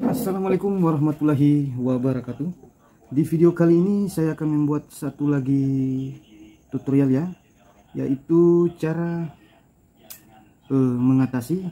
Assalamualaikum warahmatullahi wabarakatuh. Di video kali ini saya akan membuat satu lagi tutorial ya, yaitu cara mengatasi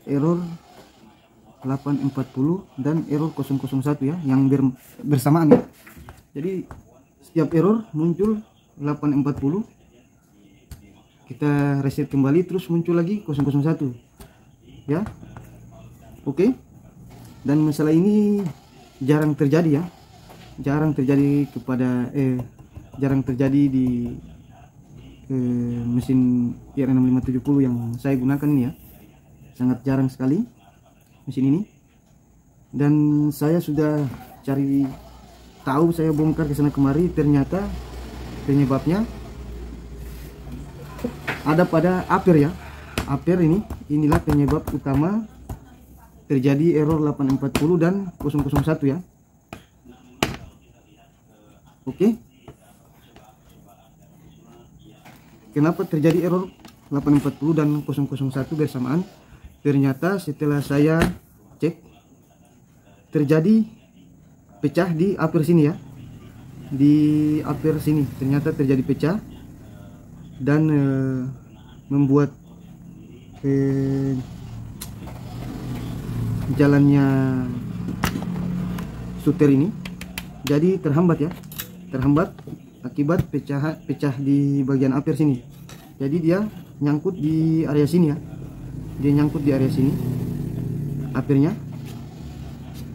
error 840 dan error 001 ya, yang bersamaan ya. Jadi setiap error muncul 840, kita reset kembali terus muncul lagi 001 ya. Oke. Dan masalah ini jarang terjadi ya, jarang terjadi di mesin IR6570 yang saya gunakan ini ya. Sangat jarang sekali mesin ini, dan saya sudah cari tahu, saya bongkar ke sana kemari, ternyata penyebabnya ada pada ampere ya. Ampere inilah penyebab utama terjadi error 840 dan 001 ya. Oke. Kenapa terjadi error 840 dan 001 bersamaan? Ternyata setelah saya cek, terjadi pecah di ampere sini ya. Di ampere sini ternyata terjadi pecah dan membuat jalannya suter ini jadi terhambat ya, terhambat akibat pecah di bagian ampere sini. Jadi dia nyangkut di area sini ya, dia nyangkut di area sini amperenya,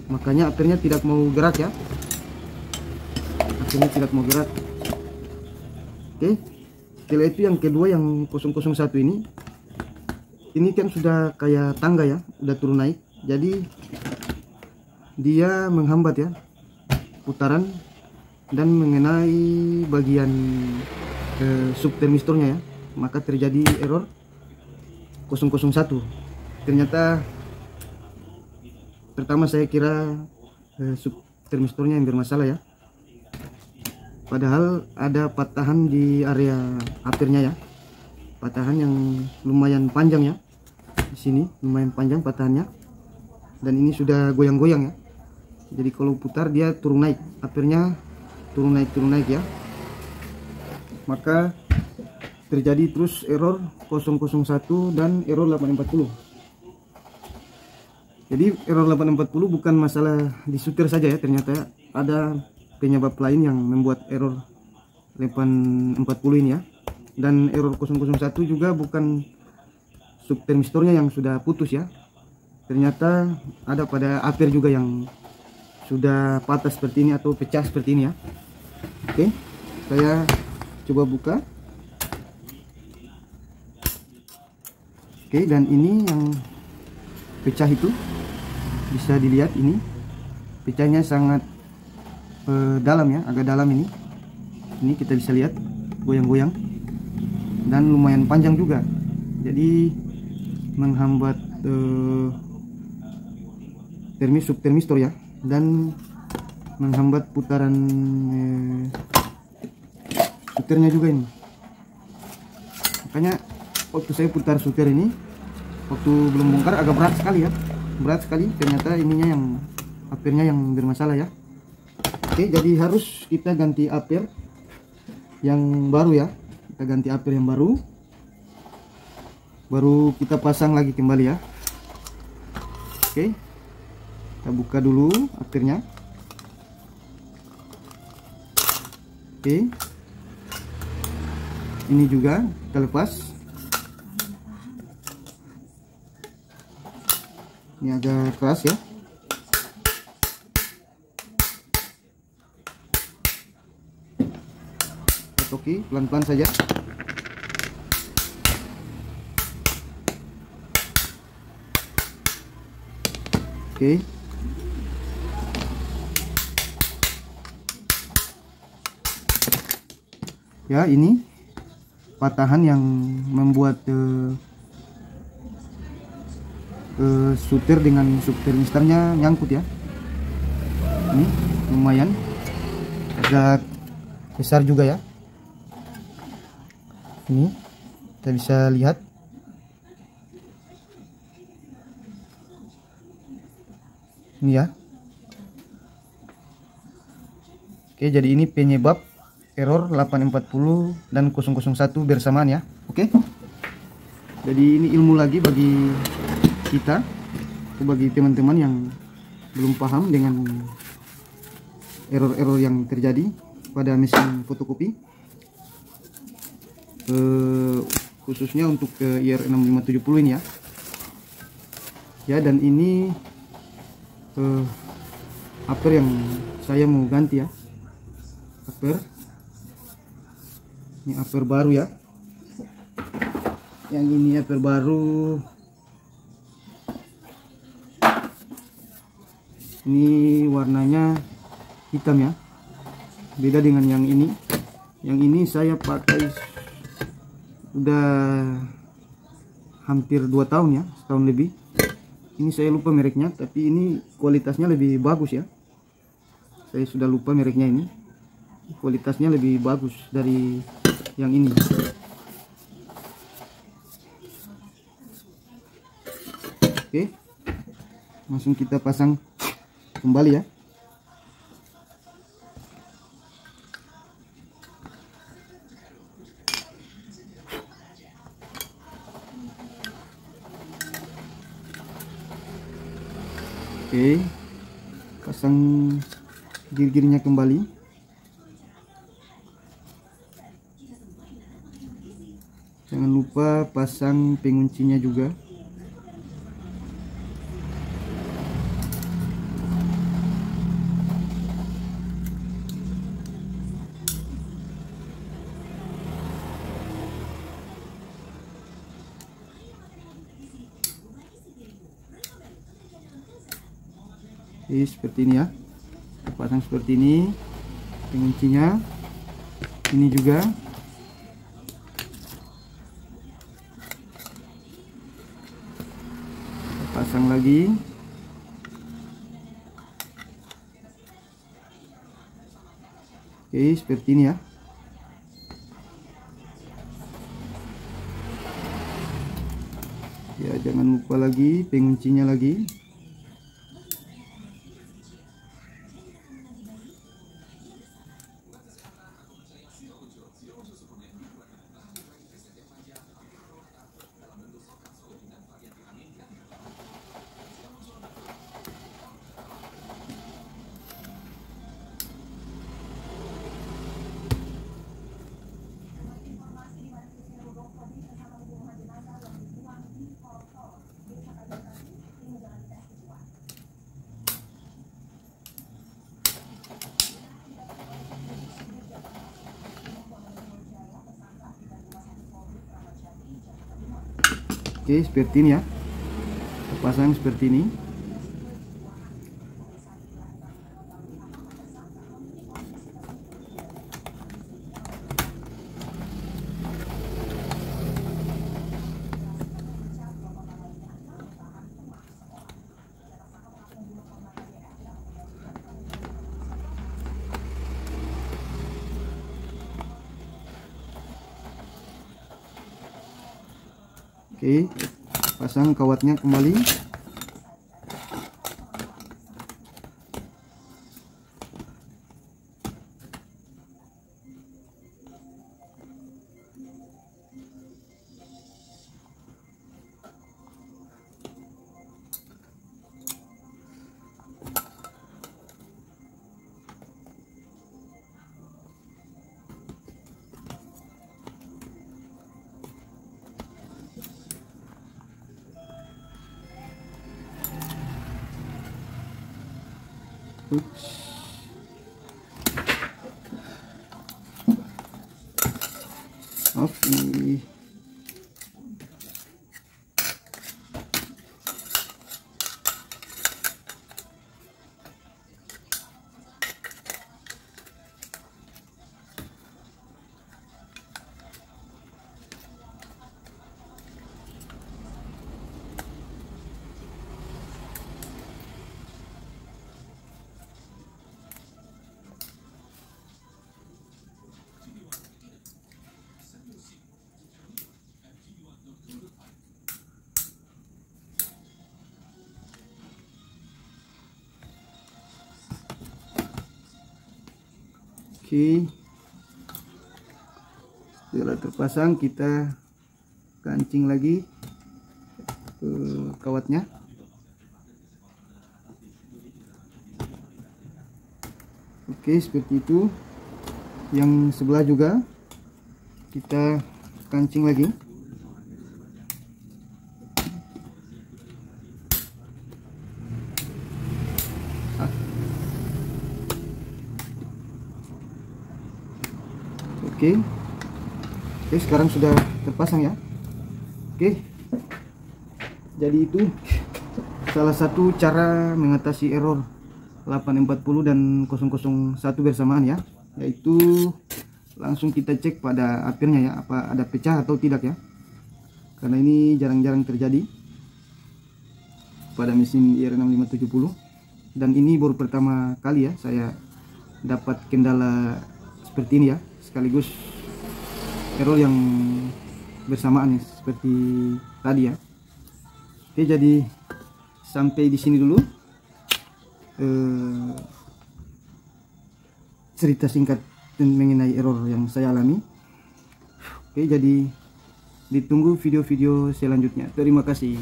makanya amperenya tidak mau gerak ya, amperenya tidak mau gerak. Oke, setelah itu yang kedua, yang 001 ini kan sudah kayak tangga ya, udah turun naik. Jadi dia menghambat ya putaran dan mengenai bagian sub termistornya ya, maka terjadi error 001. Ternyata pertama saya kira sub termistornya yang bermasalah ya, padahal ada patahan di area amperenya ya, patahan yang lumayan panjang ya, di sini lumayan panjang patahannya. Dan ini sudah goyang-goyang ya, jadi kalau putar dia turun naik, amperenya turun naik ya, maka terjadi terus error 001 dan error 840. Jadi error 840 bukan masalah di sutir saja ya, ternyata ada penyebab lain yang membuat error 840 ini ya. Dan error 001 juga bukan sub termistornya yang sudah putus ya, ternyata ada pada ampere juga yang sudah patah seperti ini atau pecah seperti ini ya. Oke, saya coba buka. Oke, dan ini yang pecah itu bisa dilihat, ini pecahnya sangat dalam ya, agak dalam ini. Ini kita bisa lihat goyang-goyang dan lumayan panjang juga, jadi menghambat sub termistor ya, dan menghambat putaran suternya juga ini. Makanya waktu saya putar suter ini, waktu belum bongkar, agak berat sekali ya, berat sekali. Ternyata ininya yang amperenya yang bermasalah ya. Oke, jadi harus kita ganti ampere yang baru ya, kita ganti ampere yang baru kita pasang lagi kembali ya. Oke, kita buka dulu amperenya. Oke, ini juga kita lepas. Ini agak keras ya. Oke, pelan-pelan saja. Oke. Ya, ini patahan yang membuat sutir dengan sub termistornya nyangkut ya. Ini lumayan agak besar juga ya. Ini kita bisa lihat. Ini ya. Oke, jadi ini penyebab error 840 dan 001 bersamaan ya. Oke. Jadi ini ilmu lagi bagi kita, bagi teman-teman yang belum paham dengan error-error yang terjadi pada mesin fotokopi, khususnya untuk IR6570 ini ya. Ya, dan ini upper yang saya mau ganti ya. Upper ini upper baru ya. Yang ini upper baru. Ini warnanya hitam ya. Beda dengan yang ini. Yang ini saya pakai udah hampir 2 tahun ya, setahun lebih. Ini saya lupa mereknya, tapi ini kualitasnya lebih bagus ya. Saya sudah lupa mereknya ini. Kualitasnya lebih bagus dari yang ini. Oke. Langsung kita pasang kembali ya. Oke, pasang gir-girnya kembali. Jangan lupa pasang penguncinya juga. Oke, seperti ini ya. Pasang seperti ini penguncinya. Ini juga. Pasang lagi. Oke, seperti ini ya. Ya, jangan lupa lagi penguncinya lagi. Oke, seperti ini ya. Pasang seperti ini. Oke, pasang kawatnya kembali. Oke. Oke, setelah terpasang kita kancing lagi ke kawatnya. Oke, seperti itu. Yang sebelah juga kita kancing lagi. Oke. Oke, sekarang sudah terpasang ya. Oke. Jadi itu salah satu cara mengatasi error 840 dan 001 bersamaan ya, yaitu langsung kita cek pada apernya ya, apa ada pecah atau tidak ya, karena ini jarang-jarang terjadi pada mesin IR6570, dan ini baru pertama kali ya saya dapat kendala seperti ini ya, sekaligus error yang bersamaan ya, seperti tadi ya. Oke, jadi sampai di sini dulu cerita singkat mengenai error yang saya alami. Oke, jadi ditunggu video-video selanjutnya. Terima kasih.